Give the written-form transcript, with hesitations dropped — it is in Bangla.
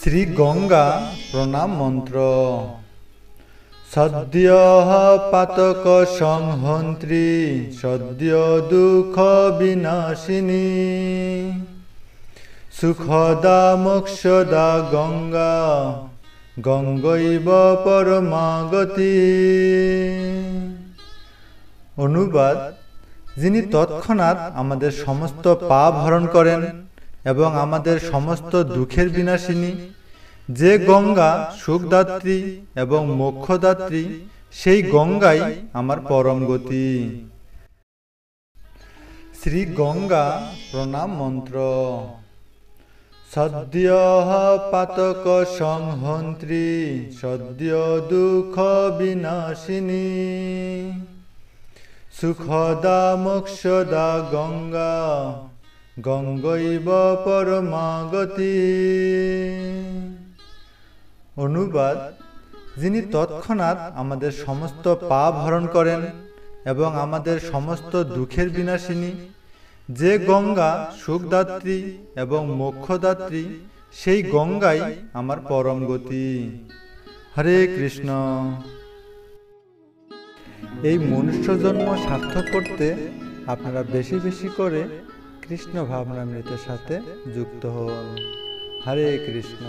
শ্রী গঙ্গা প্রণাম মন্ত্র। সদ্য পাতক সংহন্ত্রী সদ্য দুঃখ বিনাশিনী সুখদা মোক্ষদা গঙ্গা গঙ্গৈব পরমাগতি। অনুবাদ: যিনি তৎক্ষণাৎ আমাদের সমস্ত পাপ হরণ করেন এবং আমাদের সমস্ত দুঃখের বিনাশিনী, যে গঙ্গা সুখদাত্রী এবং মোক্ষদাত্রী, সেই গঙ্গাই আমার পরম গতি। শ্রী গঙ্গা প্রণাম মন্ত্র। সদ্য পাতক সংহন্ত্রী সদ্য দুঃখ বিনাশিনী সুখদা মোক্ষদা গঙ্গা গঙ্গৈব পরমাগতি। অনুবাদ: যিনি তৎক্ষণাৎ আমাদের সমস্ত পাপ হরণ করেন এবং আমাদের সমস্ত দুঃখের বিনাশিনী, যে গঙ্গা সুখদাত্রী এবং মোক্ষদাত্রী, সেই গঙ্গাই আমার পরম গতি। হরে কৃষ্ণ। এই মনুষ্য জন্ম সার্থক করতে আপনারা বেশি বেশি করে কৃষ্ণ ভাবনামৃতের সাথে যুক্ত হন। হরে কৃষ্ণ।